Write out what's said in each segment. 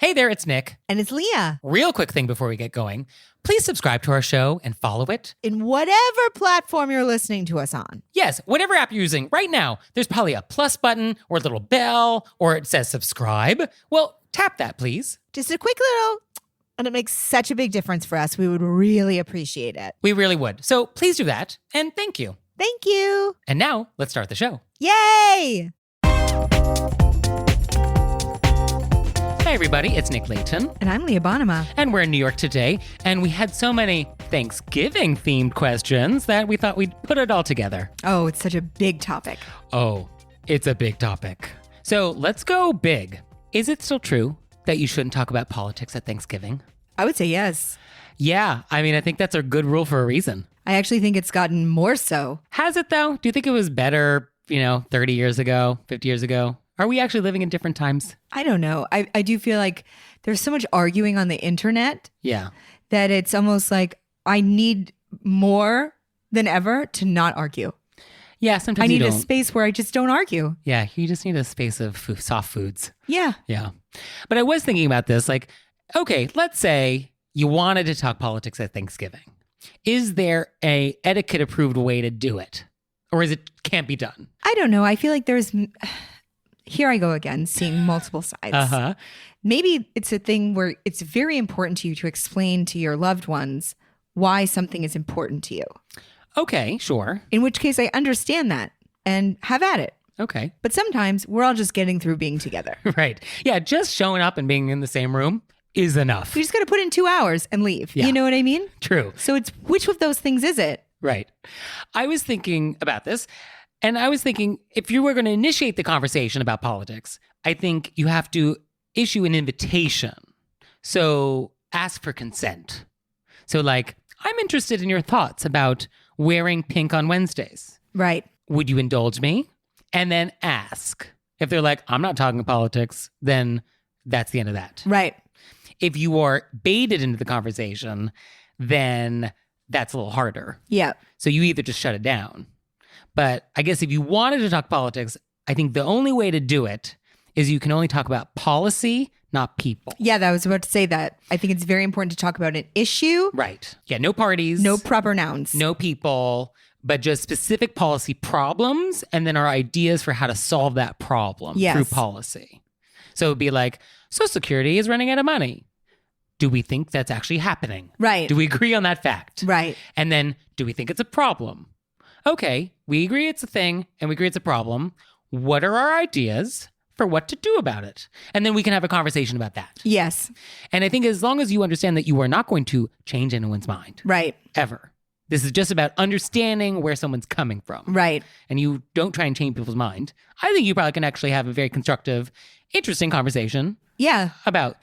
Hey there, it's Nick. And it's Leah. Real quick thing before we get going. Please subscribe to our show and follow it. In whatever platform you're listening to us on. Yes, whatever app you're using right now, there's probably a plus button or a little bell or it says subscribe. Well, tap that, please. Just a quick little, and it makes such a big difference for us. We would really appreciate it. We really would. So please do that, and thank you. Thank you. And now, let's start the show. Yay! Hey everybody, it's Nick Layton. And I'm Leah Bonema. And we're in New York today, and we had so many Thanksgiving-themed questions that we thought we'd put it all together. Oh, it's such a big topic. Oh, it's a big topic. So let's go big. Is it still true that you shouldn't talk about politics at Thanksgiving? I would say yes. Yeah, I mean, I think that's a good rule for a reason. I actually think it's gotten more so. Has it though? Do you think it was better, 30 years ago, 50 years ago? Are we actually living in different times? I don't know. I do feel like there's so much arguing on the internet. Yeah. That it's almost like I need more than ever to not argue. Yeah, sometimes I need a space where I just don't argue. Yeah, you just need a space of soft foods. Yeah. Yeah. But I was thinking about this, okay, let's say you wanted to talk politics at Thanksgiving. Is there a etiquette approved way to do it? Or is it can't be done? I don't know. I feel like there's... Here I go again, seeing multiple sides. Uh-huh. Maybe it's a thing where it's very important to you to explain to your loved ones why something is important to you. Okay, sure. In which case I understand that and have at it. Okay. But sometimes we're all just getting through being together. Right. Yeah, just showing up and being in the same room is enough. We just got to put in 2 hours and leave. Yeah. You know what I mean? True. So it's which of those things is it? Right. I was thinking about this. And I was thinking, if you were going to initiate the conversation about politics, I think you have to issue an invitation. So ask for consent. So I'm interested in your thoughts about wearing pink on Wednesdays. Right. Would you indulge me? And then ask. If they're like, I'm not talking politics, then that's the end of that. Right. If you are baited into the conversation, then that's a little harder. Yeah. So you either just shut it down. But I guess if you wanted to talk politics, I think the only way to do it is you can only talk about policy, not people. Yeah, I was about to say that. I think it's very important to talk about an issue. Right. Yeah, no parties. No proper nouns. No people, but just specific policy problems and then our ideas for how to solve that problem through policy. So it'd be like, Social Security is running out of money. Do we think that's actually happening? Right. Do we agree on that fact? Right. And then, do we think it's a problem? Okay, we agree it's a thing and we agree it's a problem. What are our ideas for what to do about it? And then we can have a conversation about that. Yes. And I think as long as you understand that you are not going to change anyone's mind. Right. Ever. This is just about understanding where someone's coming from. Right. And you don't try and change people's mind. I think you probably can actually have a very constructive, interesting conversation. Yeah. About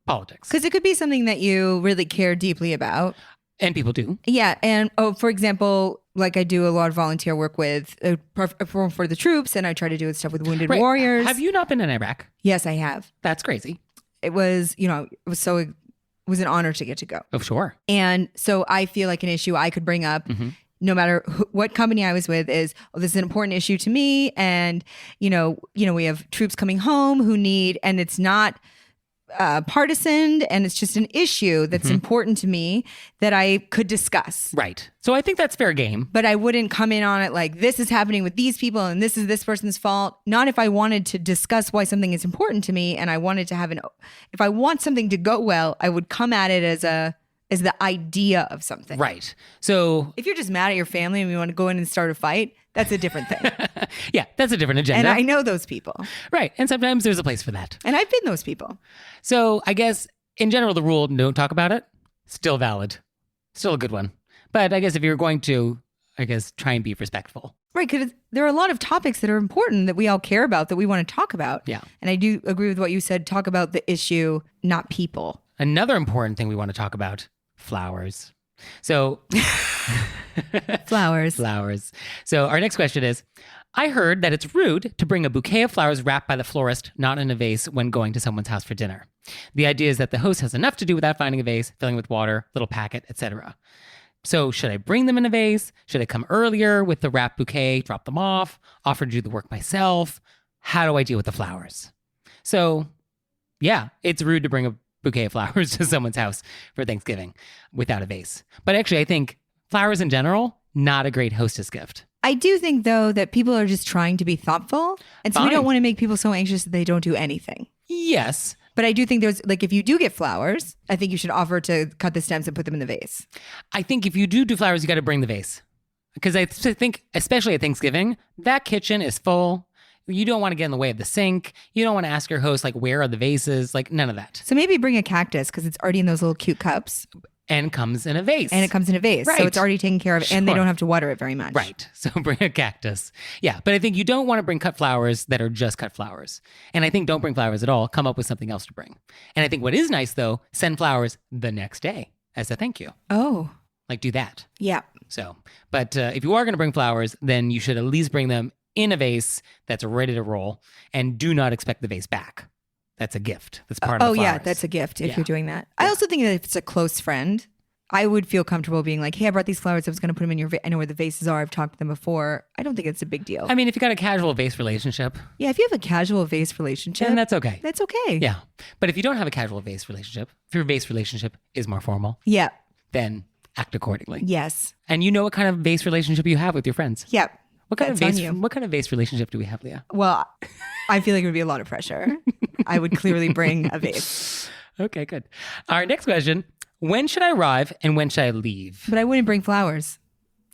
politics. Because it could be something that you really care deeply about. And people do. Yeah. And for example, I do a lot of volunteer work with for the troops, and I try to do stuff with wounded warriors. Have you not been in Iraq? Yes, I have. That's crazy. It was, it was an honor to get to go. Oh, sure. And so I feel like an issue I could bring up no matter what company I was with is, this is an important issue to me. And, we have troops coming home who need, and it's not partisan, and it's just an issue that's important to me that I could discuss. Right. So I think that's fair game. But I wouldn't come in on it like, this is happening with these people and this is this person's fault. Not if I wanted to discuss why something is important to me and I wanted to have if I want something to go well, I would come at it as the idea of something. Right. So if you're just mad at your family and you want to go in and start a fight, that's a different thing. Yeah, that's a different agenda. And I know those people. Right. And sometimes there's a place for that. And I've been those people. So I guess in general, the rule, don't talk about it, still valid. Still a good one. But I guess if you're going to, try and be respectful. Right. Because there are a lot of topics that are important that we all care about, that we want to talk about. Yeah. And I do agree with what you said. Talk about the issue, not people. Another important thing we want to talk about, flowers. So Flowers. So our next question is, I heard that it's rude to bring a bouquet of flowers wrapped by the florist, not in a vase, when going to someone's house for dinner. The idea is that the host has enough to do without finding a vase, filling with water, little packet, etc. So should I bring them in a vase? Should I come earlier with the wrapped bouquet, drop them off, offer to do the work myself? How do I deal with the flowers? So Yeah, it's rude to bring a bouquet of flowers to someone's house for Thanksgiving without a vase. But actually, I think flowers in general, not a great hostess gift. I do think, though, that people are just trying to be thoughtful. And so we Fine. don't want to make people so anxious that they don't do anything. Yes. But I do think there's, like, if you do get flowers, I think you should offer to cut the stems and put them in the vase. I think if you do flowers, you got to bring the vase. Because I think, especially at Thanksgiving, that kitchen is full. You don't want to get in the way of the sink. You don't want to ask your host, like, where are the vases? Like, none of that. So maybe bring a cactus because it's already in those little cute cups. And comes in a vase. And it comes in a vase. Right. So it's already taken care of. And they Sure. don't have to water it very much. Right. So bring a cactus. Yeah. But I think you don't want to bring cut flowers that are just cut flowers. And I think don't bring flowers at all. Come up with something else to bring. And I think what is nice, though, send flowers the next day as a thank you. Oh, Like, do that. yeah. So, but if you are going to bring flowers, then you should at least bring them in a vase that's ready to roll, and do not expect the vase back. That's a gift. That's part of Oh, the flowers. yeah. That's a gift if Yeah. you're doing that. I also think that if it's a close friend, I would feel comfortable being like, hey, I brought these flowers. I was going to put them in your vase. I know where the vases are. I've talked to them before. I don't think it's a big deal. I mean, if you got a casual vase relationship, Yeah, if you have a casual vase relationship, then that's okay. that's okay. Yeah. But if you don't have a casual vase relationship, if your vase relationship is more formal, Yeah. then act accordingly. Yes. And you know what kind of vase relationship you have with your friends. Yeah. What kind That's of on vase? you. What kind of vase relationship do we have, Leah? Well, I feel like it would be a lot of pressure. I would clearly bring a vase, Okay, good. All right, next question. When should I arrive and when should I leave? but I wouldn't bring flowers.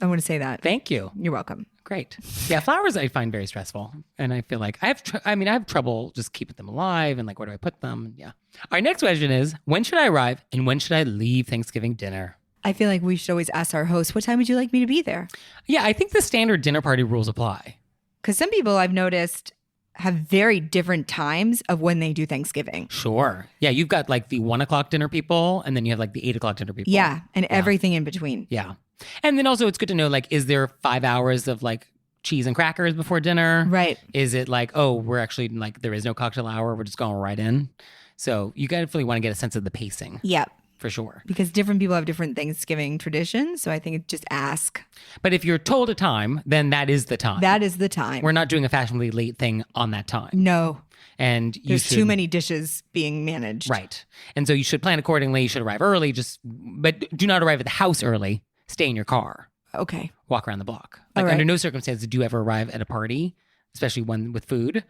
I want to say that. Thank you. You're welcome. Great. Yeah, flowers I find very stressful, and I feel like I have trouble just keeping them alive, and like where do I put them? Yeah. Our next question is: when should I arrive and when should I leave Thanksgiving dinner? I feel like we should always ask our host, what time would you like me to be there? Yeah, I think the standard dinner party rules apply. Because some people I've noticed have very different times of when they do Thanksgiving. Sure. Yeah, you've got like the 1 o'clock dinner people, and then you have like the 8 o'clock dinner people. Yeah. And everything in between. Yeah. And then also it's good to know, like, is there 5 hours of like cheese and crackers before dinner? Right. Is it like, oh, we're actually like, there is no cocktail hour, we're just going right in? So you definitely want to get a sense of the pacing Yeah. for sure. Because different people have different Thanksgiving traditions. So I think it's just ask. But if you're told a time, then that is the time. That is the time. We're not doing a fashionably late thing on that time. No. And There's too many dishes being managed. Right. And so you should plan accordingly. You should arrive early, but do not arrive at the house early. Stay in your car. Okay. Walk around the block. All Like right. under no circumstances do you ever arrive at a party, especially one with food,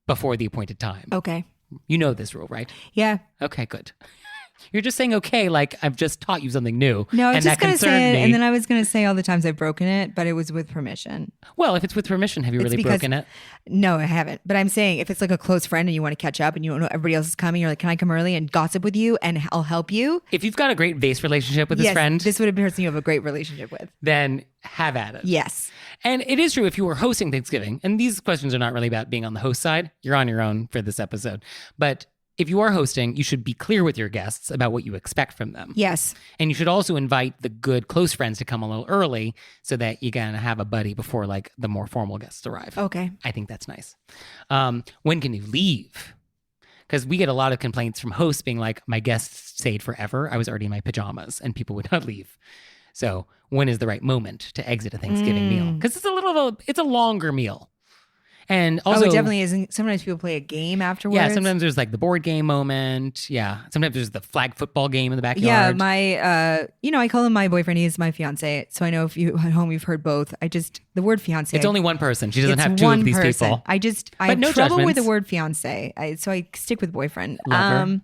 before the appointed time. Okay. You know this rule, right? Yeah. Okay, good. You're just saying okay, like I've just taught you something new. No, I was and just that going to say concerned it. me. And then I was going to say all the times I've broken it, but it was with permission. Well, if it's with permission, have you really because- broken it? No, I haven't. But I'm saying if it's like a close friend and you want to catch up and you don't know everybody else is coming, you're like, can I come early and gossip with you and I'll help you? If you've got a great vase relationship with this Yes, friend, this would have been a person you have a great relationship with. then have at it. Yes. And it is true if you were hosting Thanksgiving, and these questions are not really about being on the host side, you're on your own for this episode. But if you are hosting, you should be clear with your guests about what you expect from them. Yes. And you should also invite the good close friends to come a little early so that you can have a buddy before like the more formal guests arrive. Okay. I think that's nice. When can you leave? Because we get a lot of complaints from hosts being like, my guests stayed forever. I was already in my pajamas and people would not leave. So when is the right moment to exit a Thanksgiving meal? Because it's a longer meal. And also, it definitely isn't. Sometimes people play a game afterwards. yeah, sometimes there's like the board game moment. Yeah. Sometimes there's the flag football game in the Yeah, backyard. I call him my boyfriend. He's my fiance. So I know if you at home you've heard both. The word fiance. It's only one person. She doesn't it's have two one of these person. people. I But have no trouble with judgments. the word fiance. So I stick with boyfriend. Love her.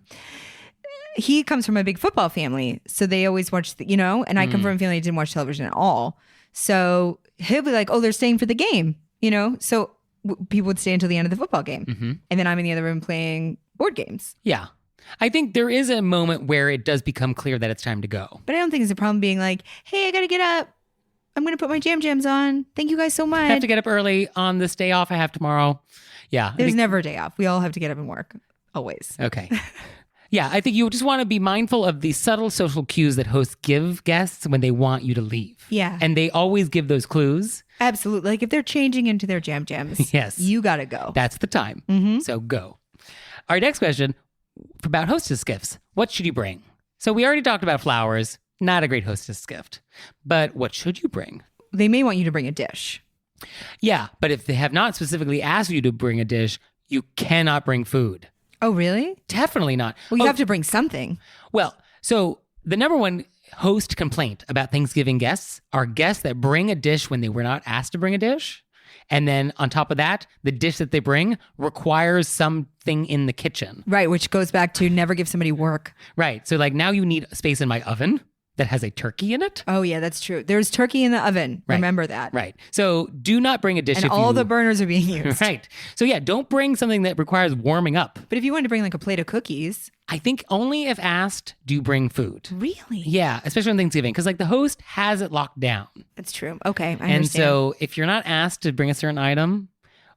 He comes from a big football family. So they always watch, and I come from a family that didn't watch television at all. So he'll be like, oh, they're staying for the game, So people would stay until the end of the football game. Mm-hmm. And then I'm in the other room playing board games. Yeah. I think there is a moment where it does become clear that it's time to go. But I don't think it's a problem being like, hey, I got to get up. I'm going to put my jams on. Thank you guys so much. I have to get up early on this day off I have tomorrow. Yeah. There's never a day off. We all have to get up and work. Always. Okay. Yeah, I think you just want to be mindful of the subtle social cues that hosts give guests when they want you to leave. Yeah. And they always give those clues. Absolutely. Like if they're changing into their jams, Yes. you got to go. That's the time. Mhm. So go. Our next question about hostess gifts. What should you bring? So we already talked about flowers. Not a great hostess gift. But what should you bring? They may want you to bring a dish. Yeah, but if they have not specifically asked you to bring a dish, you cannot bring food. Oh, really? Definitely not. Well, you have to bring something. Well, so the number one host complaint about Thanksgiving guests are guests that bring a dish when they were not asked to bring a dish. And then on top of that, the dish that they bring requires something in the kitchen. Right, which goes back to never give somebody work. Right. So like now you need space in my oven that has a turkey in it. Oh, yeah, that's true. There's turkey in the oven. Right. Remember that. Right. So do not bring a dish And all the burners are being used. Right. So yeah, don't bring something that requires warming up. But if you wanted to bring like a plate of cookies. I think only if asked do you bring food. Really? Yeah, especially on Thanksgiving, because like the host has it locked down. That's true. Okay, I And understand. so if you're not asked to bring a certain item,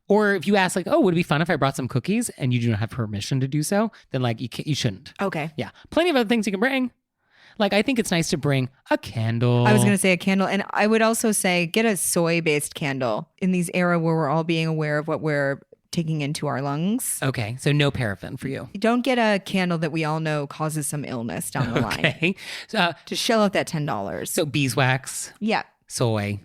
or if you ask like, oh, would it be fun if I brought some cookies, and you do not have permission to do so, then like you shouldn't. Okay. Yeah, plenty of other things you can bring. Like I think it's nice to bring a candle. I was going to say a candle. And I would also say get a soy-based candle in these era where we're all being aware of what we're taking into our lungs. Okay, so no paraffin for you. Don't get a candle that we all know causes some illness down the line. Okay, so, Just shell out that $10. so beeswax, Yeah, soy.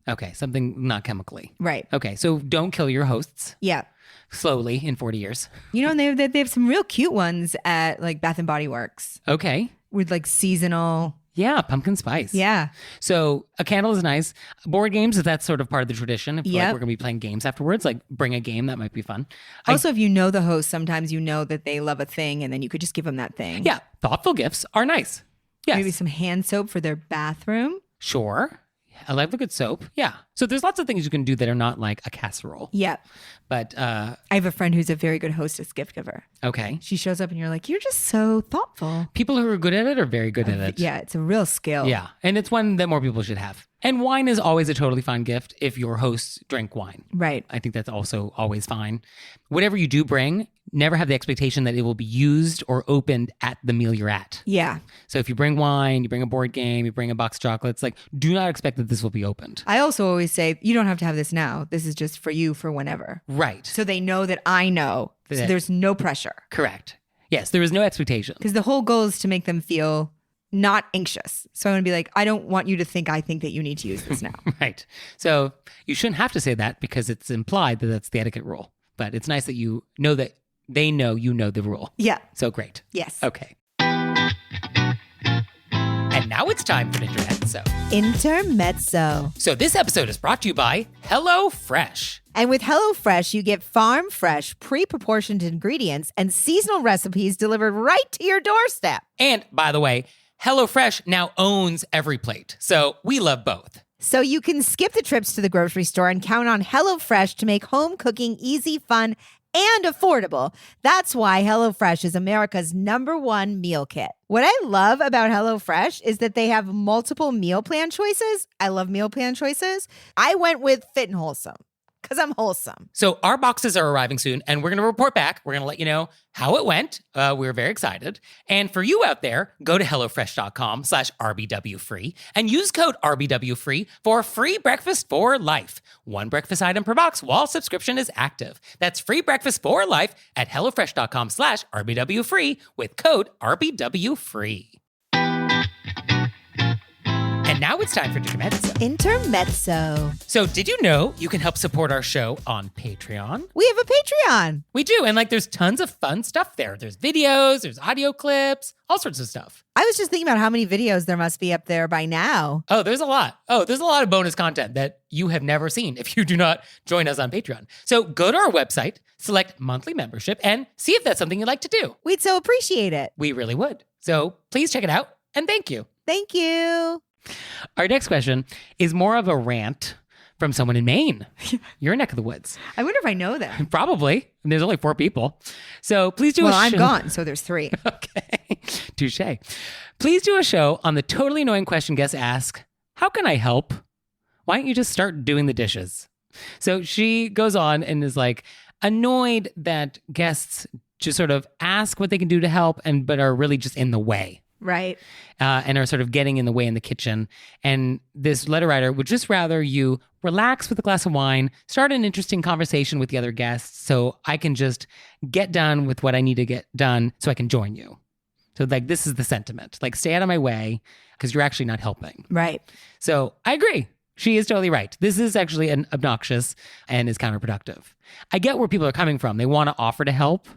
Okay, something not chemically. right. Okay, so don't kill your hosts Yeah. slowly in 40 years. You know, and they have some real cute ones at like Bath and Body Works Okay. with like seasonal. Yeah, pumpkin spice. Yeah. So a candle is nice. Board games, if that's sort of part of the tradition. If like, Yep. we're going to be playing games afterwards, like bring a game, that might be fun. Also, if you know the host, sometimes you know that they love a thing and then you could just give them that thing. Yeah, thoughtful gifts are nice. Yes. Maybe some hand soap for their bathroom. Sure. I love a good soap. Yeah. So there's lots of things you can do that are not like a casserole. Yeah. But, I have a friend who's a very good hostess gift giver. okay. She shows up and you're like, you're just so thoughtful. People who are good at it are very good at it. Yeah, it's a real skill. Yeah. And it's one that more people should have. And wine is always a totally fine gift if your hosts drink wine. Right. I think that's also always fine. Whatever you do bring, never have the expectation that it will be used or opened at the meal you're at. Yeah. So if you bring wine, you bring a board game, you bring a box of chocolates, like do not expect that this will be opened. I also always say, you don't have to have this now. This is just for you for whenever. Right. So they know that I know. So Yeah. there's no pressure. Correct. Yes, there is no expectation. Because the whole goal is to make them feel not anxious. So I want to be like, I don't want you to think I think that you need to use this now. Right. So you shouldn't have to say that because it's implied that that's the etiquette rule. But it's nice that you know that they know you know the rule. Yeah. So great. Yes. Okay. And now it's time for Intermezzo. Intermezzo. So this episode is brought to you by HelloFresh. And with HelloFresh, you get farm fresh, pre-proportioned ingredients and seasonal recipes delivered right to your doorstep. And by the way, HelloFresh now owns Every Plate. So we love both. So you can skip the trips to the grocery store and count on HelloFresh to make home cooking easy, fun, and affordable. That's why HelloFresh is America's #1 meal kit. What I love about HelloFresh is that they have multiple meal plan choices. I love meal plan choices. I went with Fit and Wholesome because I'm wholesome. So our boxes are arriving soon, and we're going to report back. We're going to let you know how it went. We're very excited. And for you out there, go to HelloFresh.com/RBWFree and use code RBWFree for free breakfast for life. One breakfast item per box while subscription is active. That's free breakfast for life at HelloFresh.com/RBWFree with code RBWFree. And now it's time for Intermezzo. Intermezzo. So did you know you can help support our show on Patreon? We have a Patreon. We do. And like there's tons of fun stuff there. There's videos, there's audio clips, all sorts of stuff. I was just thinking about how many videos there must be up there by now. Oh, there's a lot. There's a lot of bonus content that you have never seen if you do not join us on Patreon. So go to our website, select monthly membership, and see if that's something you'd like to do. We'd so appreciate it. We really would. So please check it out and thank you. Thank you. Our next question is more of a rant from someone in Maine. Your neck of the woods. I wonder if I know them. Probably. And there's only 4 people. So please do Well, a I'm show. gone, so there's 3. Okay. Touche. Please do a show on the totally annoying question guests ask, how can I help? Why don't you just start doing the dishes? So she goes on and is like annoyed that guests just sort of ask what they can do to help but are really just in the way. Right. And are sort of getting in the way in the kitchen. And this letter writer would just rather you relax with a glass of wine, start an interesting conversation with the other guests so I can just get done with what I need to get done so I can join you. So like this is the sentiment. Like stay out of my way because you're actually not helping. Right. So I agree. She is totally right. This is actually obnoxious and is counterproductive. I get where people are coming from. They want to offer to help.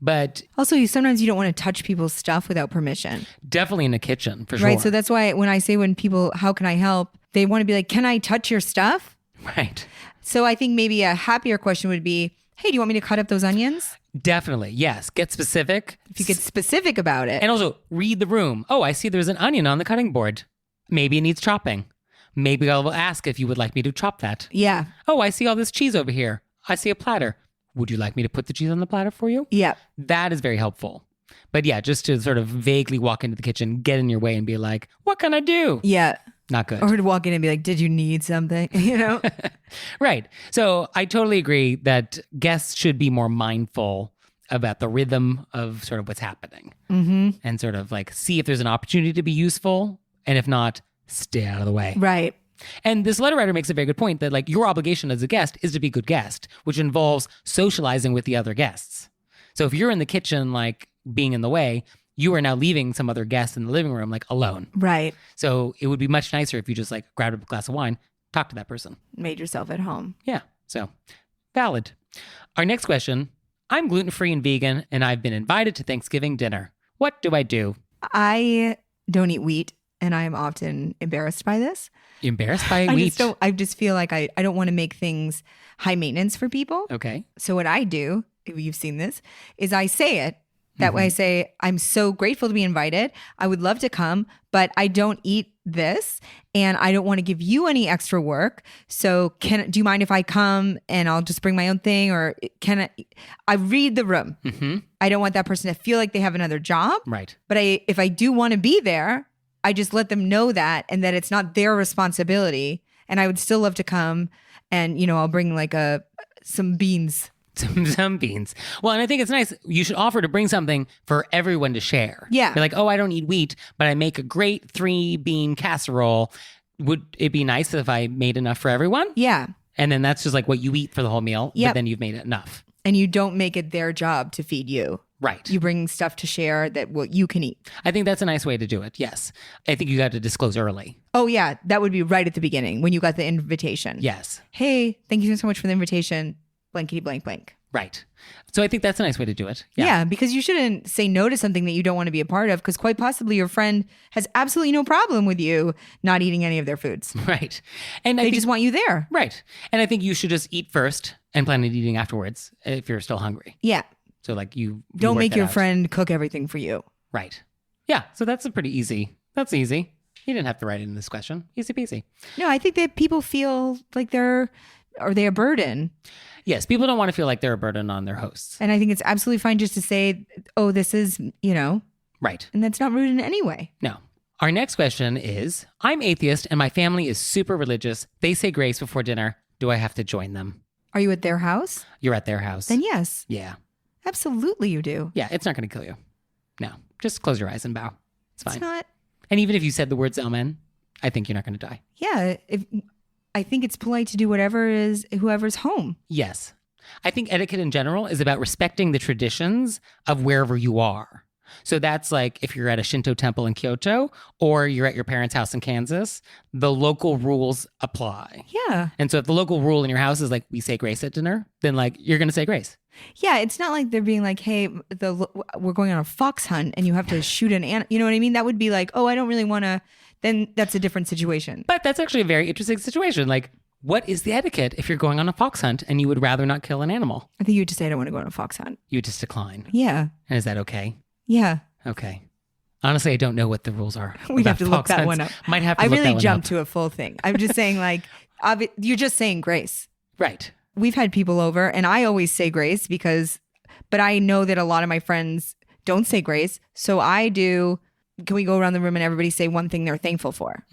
But Also, sometimes you don't want to touch people's stuff without permission. definitely in the kitchen, for sure. Right. So that's why when I say when people, how can I help? They want to be like, can I touch your stuff? Right. So I think maybe a happier question would be, hey, do you want me to cut up those onions? Definitely. Yes. Get specific. If you get specific about it. And also read the room. Oh, I see there's an onion on the cutting board. Maybe it needs chopping. Maybe I will ask if you would like me to chop that. Yeah. Oh, I see all this cheese over here. I see a platter. Would you like me to put the cheese on the platter for you? Yeah. That is very helpful. But yeah, just to sort of vaguely walk into the kitchen, get in your way and be like, what can I do? Yeah. Not good. Or to walk in and be like, did you need something? You know? Right. So I totally agree that guests should be more mindful about the rhythm of sort of what's happening and sort of like see if there's an opportunity to be useful. And if not, stay out of the way. Right. And this letter writer makes a very good point that like your obligation as a guest is to be a good guest, which involves socializing with the other guests. So if you're in the kitchen, like being in the way, you are now leaving some other guests in the living room, like alone. Right. So it would be much nicer if you just like grabbed a glass of wine, talk to that person. Made yourself at home. Yeah. So valid. Our next question. I'm gluten-free and vegan, and I've been invited to Thanksgiving dinner. What do I do? I don't eat wheat, and I am often embarrassed by this. You embarrassed by I wheat? I just feel like I don't want to make things high maintenance for people. Okay. So what I do, if you've seen this, is I say it. That way I say, I'm so grateful to be invited. I would love to come, but I don't eat this and I don't want to give you any extra work. So do you mind if I come and I'll just bring my own thing, or I read the room. I don't want that person to feel like they have another job. Right. But if I do want to be there, I just let them know that, and that it's not their responsibility. And I would still love to come, and I'll bring like some beans. Some beans. Well, and I think it's nice. You should offer to bring something for everyone to share. Yeah. Be like, oh, I don't eat wheat, but I make a great 3-bean casserole. Would it be nice if I made enough for everyone? Yeah. And then that's just like what you eat for the whole meal. Yep. But then you've made it enough. And you don't make it their job to feed you. Right. You bring stuff to share that you can eat. I think that's a nice way to do it. Yes. I think you got to disclose early. Oh, yeah. That would be right at the beginning when you got the invitation. Yes. Hey, thank you so much for the invitation. Blankety blank blank. Right. So I think that's a nice way to do it. Yeah, because you shouldn't say no to something that you don't want to be a part of, because quite possibly your friend has absolutely no problem with you not eating any of their foods. Right. And They just want you there. Right. And I think you should just eat first and plan on eating afterwards if you're still hungry. Yeah. So like you Don't work make that your out. friend cook everything for you. Right. Yeah. So that's a pretty easy. That's easy. You didn't have to write it in this question. Easy peasy. No, I think that people feel like they're a burden. Yes. People don't want to feel like they're a burden on their hosts. And I think it's absolutely fine just to say, oh, this is, Right. and that's not rude in any way. No. Our next question is, I'm atheist and my family is super religious. They say grace before dinner. Do I have to join them? Are you at their house? You're at their house. Then yes, Yeah. absolutely you do. Yeah. It's not going to kill you. No. Just close your eyes and bow. It's fine. It's not. And even if you said the words amen, I think you're not going to die. Yeah. I think it's polite to do whatever is whoever's home. Yes. I think etiquette in general is about respecting the traditions of wherever you are. So that's like if you're at a Shinto temple in Kyoto or you're at your parents' house in Kansas, the local rules apply. Yeah. And so if the local rule in your house is like, we say grace at dinner, then like you're going to say grace. Yeah. It's not like they're being like, hey, we're going on a fox hunt and you have to shoot an animal. You know what I mean? That would be like, oh, I don't really want to. Then that's a different situation. But that's actually a very interesting situation. Like, what is the etiquette if you're going on a fox hunt and you would rather not kill an animal? I think you would just say, I don't want to go on a fox hunt. You would just decline. Yeah. And is that okay? Yeah. Okay. Honestly, I don't know what the rules are. We'd have about to look fox that hunts. one up. Might have to I look that really one jumped up. to a full thing. I'm just saying, like, you're just saying grace. Right. We've had people over and I always say grace but I know that a lot of my friends don't say grace. So I do. Can we go around the room and everybody say one thing they're thankful for?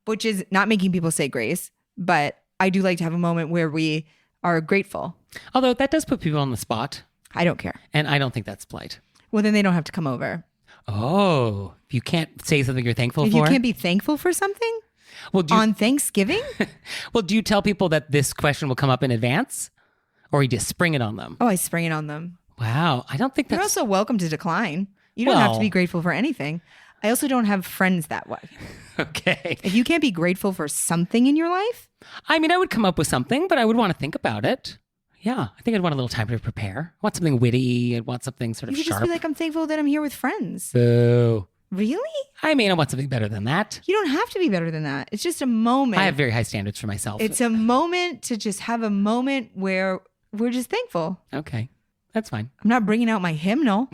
Which is not making people say grace, but I do like to have a moment where we are grateful. Although that does put people on the spot. I don't care. And I don't think that's polite. Well, then they don't have to come over. Oh, you can't say something you're thankful If for? you can't be thankful for something well, on Thanksgiving? do you tell people that this question will come up in advance? Or you just spring it on them? Oh, I spring it on them. Wow. I don't think You're that's... also welcome to decline. You don't have to Well- be grateful for anything. I also don't have friends that way. Okay. If you can't be grateful for something in your life, I mean, I would come up with something, but I would want to think about it. Yeah, I think I'd want a little time to prepare. I want something witty. I'd want something sort You of could sharp. just be like, I'm thankful that I'm here with friends. Boo. Really? I mean, I want something better than that. You don't have to be better than that. It's just a moment. I have very high standards for myself. It's a moment to just have a moment where we're just thankful. Okay, that's fine. I'm not bringing out my hymnal.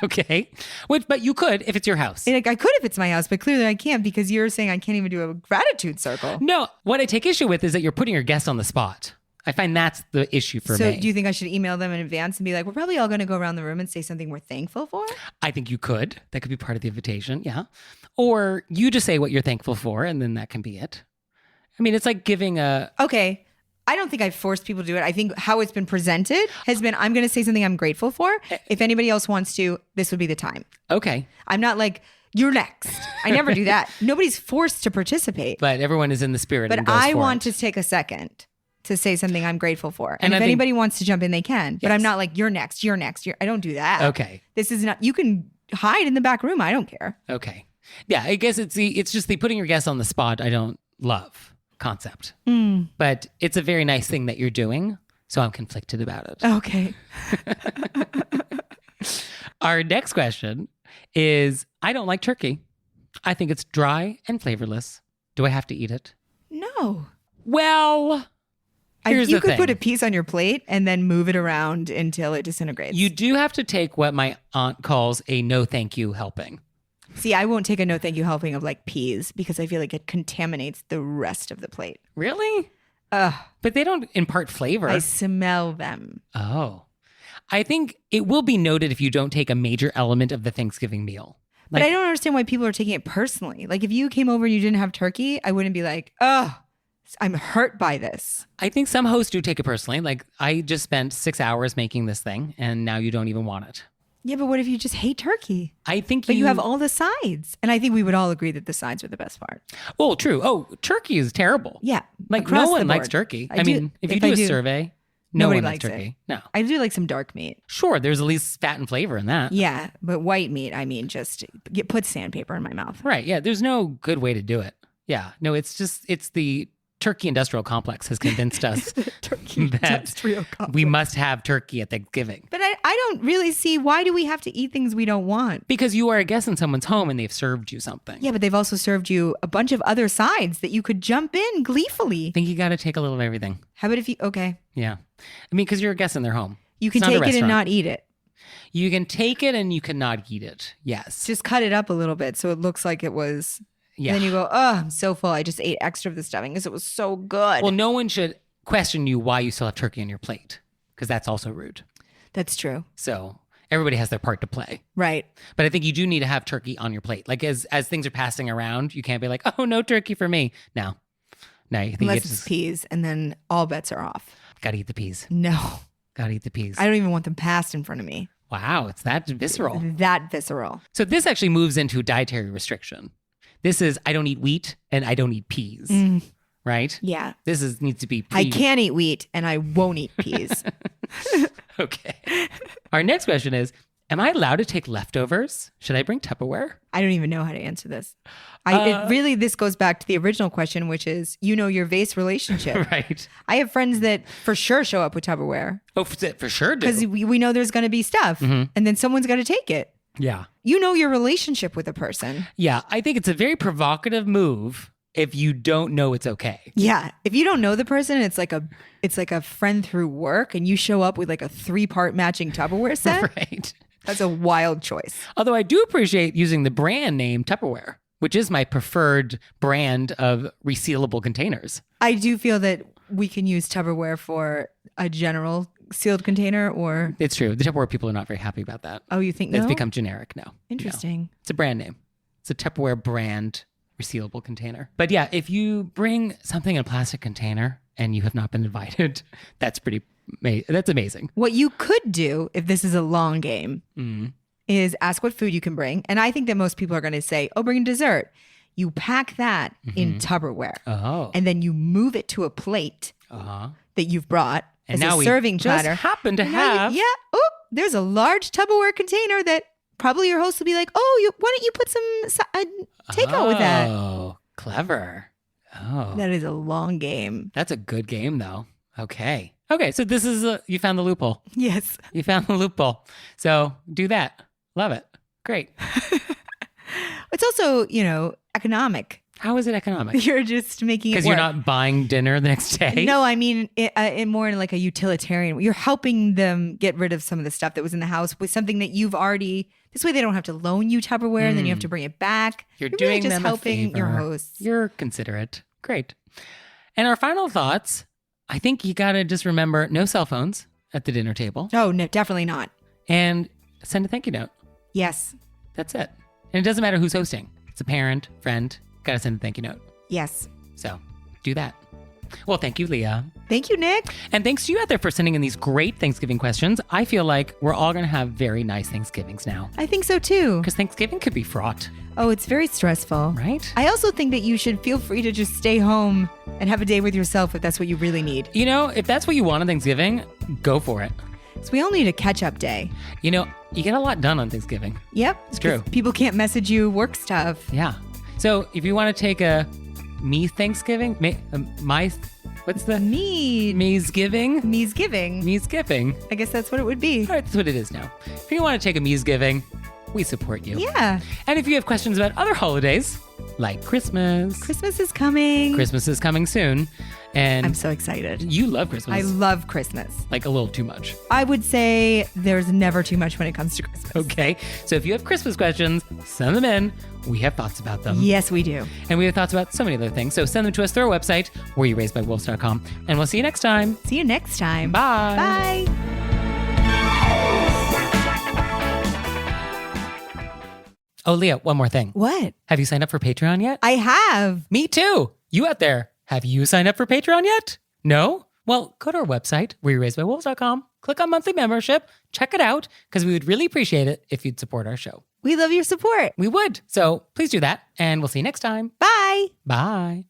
Okay, but you could if it's your house. Like I could if it's my house, but clearly I can't because you're saying I can't even do a gratitude circle. No, what I take issue with is that you're putting your guest on the spot. I find that's the issue for me. So do you think I should email them in advance and be like, we're probably all going to go around the room and say something we're thankful for? I think you could. That could be part of the invitation, yeah. Or you just say what you're thankful for, and then that can be it. I mean, it's like giving a... Okay. I don't think I've forced people to do it. I think how it's been presented has been, I'm going to say something I'm grateful for. If anybody else wants to, this would be the time. Okay. I'm not like, you're next. I never do that. Nobody's forced to participate. But everyone is in the spirit and But goes I for want it. to take a second to say something I'm grateful for. And And I if think- anybody wants to jump in, they can. But Yes. I'm not like, you're next. I don't do that. Okay. This is not, you can hide in the back room. I don't care. Okay. Yeah, I guess it's just the putting your guest on the spot I don't love concept. But it's a very nice thing that you're doing, so I'm conflicted about it. Okay. Our next question is, I don't like turkey. I think it's dry and flavorless. Do I have to eat it? No. Well, here's you the could thing. put a piece on your plate and then move it around until it disintegrates. You do have to take what my aunt calls a no thank you helping. See, I won't take a no thank you helping of like peas because I feel like it contaminates the rest of the plate. Really? Ugh, But they don't impart flavor. I smell them. Oh. I think it will be noted if you don't take a major element of the Thanksgiving meal. But I don't understand why people are taking it personally. Like if you came over and you didn't have turkey, I wouldn't be like, oh, I'm hurt by this. I think some hosts do take it personally. Like, I just spent 6 hours making this thing, and now you don't even want it. Yeah, but what if you just hate turkey? I think But you have all the sides. And I think we would all agree that the sides are the best part. Oh, true. Oh, turkey is terrible. Yeah. Like, across no the one likes board. turkey. I I do- mean, if you if do I a do, survey, no nobody one likes likes turkey. No. I do like some dark meat. Sure, there's at least fat and flavor in that. Yeah, but white meat, I mean, just put sandpaper in my mouth. Right. Yeah, there's no good way to do it. Yeah. No, it's the turkey industrial complex has convinced us Turkey that industrial complex. we must have turkey at Thanksgiving. But I don't really see, why do we have to eat things we don't want? Because you are a guest in someone's home and they've served you something. Yeah, but they've also served you a bunch of other sides that you could jump in gleefully. I think you got to take a little of everything. How about if you, okay, Yeah. I mean, because you're a guest in their home. you can It's not a take it and restaurant. not eat it. You can take it and you cannot eat it. Yes. Just cut it up a little bit so it looks like it was. Yeah. And then you go, oh, I'm so full. I just ate extra of the stuffing because it was so good. Well, no one should question you why you still have turkey on your plate, because that's also rude. That's true. So everybody has their part to play. Right. But I think you do need to have turkey on your plate. Like as things are passing around, you can't be like, oh, no turkey for me. No. No, I think you Unless it's just peas and then all bets are off. gotta eat the peas. No, Gotta eat the peas. I don't even want them passed in front of me. Wow, it's that visceral. That visceral. So this actually moves into dietary restriction. This is I don't eat wheat and I don't eat peas. Right? Yeah. This needs to be I can't eat wheat and I won't eat peas. Okay. Our next question is, am I allowed to take leftovers? Should I bring Tupperware? I don't even know how to answer this. This goes back to the original question, which is, your vase relationship. Right. I have friends that for sure show up with Tupperware Oh, for sure do. because we know there's going to be stuff and then someone's got to take it. Yeah. You know your relationship with a person. Yeah. I think it's a very provocative move if you don't know it's okay. Yeah. If you don't know the person, it's like a friend through work and you show up with like a 3-part matching Tupperware set. Right. That's a wild choice. Although I do appreciate using the brand name Tupperware, which is my preferred brand of resealable containers. I do feel that we can use Tupperware for a general sealed container or, It's true. The Tupperware people are not very happy about that. oh, you think It's no? become generic now. Interesting. No. It's a brand name. It's a Tupperware brand resealable container. But yeah, if you bring something in a plastic container and you have not been invited, that's amazing. What you could do, if this is a long game, is ask what food you can bring. And I think that most people are going to say, oh, bring a dessert. You pack that in Tupperware. Oh. And then you move it to a plate Uh-huh. that you've brought And as now a we serving just platter. happen to And now have... there's a large Tupperware container that probably your host will be like, oh, why don't you put some takeout with that? Oh, clever. Oh. That is a long game. That's a good game, though. Okay. Okay, so this is, you found the loophole. Yes. You found the loophole. So do that. Love it. Great. It's also, economic. How is it economic? You're just making it Because work. you're not buying dinner the next day? No, I mean, it more in like a utilitarian. You're helping them get rid of some of the stuff that was in the house with something that you've already. This way, they don't have to loan you Tupperware, and then you have to bring it back. You're really doing just them helping a favor. your hosts. You're considerate. Great. And our final thoughts, I think you got to just remember no cell phones at the dinner table Oh no, definitely not. and send a thank you note. Yes, That's it. And it doesn't matter who's hosting. It's a parent, friend, got to send a thank you note. yes. So do that. Well, thank you, Leah. Thank you, Nick. And thanks to you out there for sending in these great Thanksgiving questions. I feel like we're all going to have very nice Thanksgivings now. I think so too. Because Thanksgiving could be fraught, Oh, it's very stressful. right? I also think that you should feel free to just stay home and have a day with yourself if that's what you really need. You know, if that's what you want on Thanksgiving, go for it. So we all need a catch-up day. You know, you get a lot done on Thanksgiving. Yep, It's true. People can't message you work stuff. Yeah. So if you want to take a me Thanksgiving, what's the me's giving? Me's giving. Me's giving. I guess that's what it would be. All right, that's what it is now. If you want to take a me's giving, we support you. Yeah. And if you have questions about other holidays, like Christmas, Christmas is coming. Christmas is coming soon, and I'm so excited. you love Christmas. I love Christmas. like a little too much. I would say there's never too much when it comes to Christmas. Okay, so if you have Christmas questions, send them in. We have thoughts about them. Yes, we do. And we have thoughts about so many other things. So send them to us through our website, wereyouRaisedByWolves.com. And we'll see you next time. See you next time. Bye. Bye. Oh, Leah, one more thing. What? Have you signed up for Patreon yet? I have. Me too. You out there, have you signed up for Patreon yet? No? Well, go to our website, wereyouRaisedByWolves.com, click on monthly membership, check it out, because we would really appreciate it if you'd support our show. We love your support. We would. So please do that, and we'll see you next time. Bye. Bye.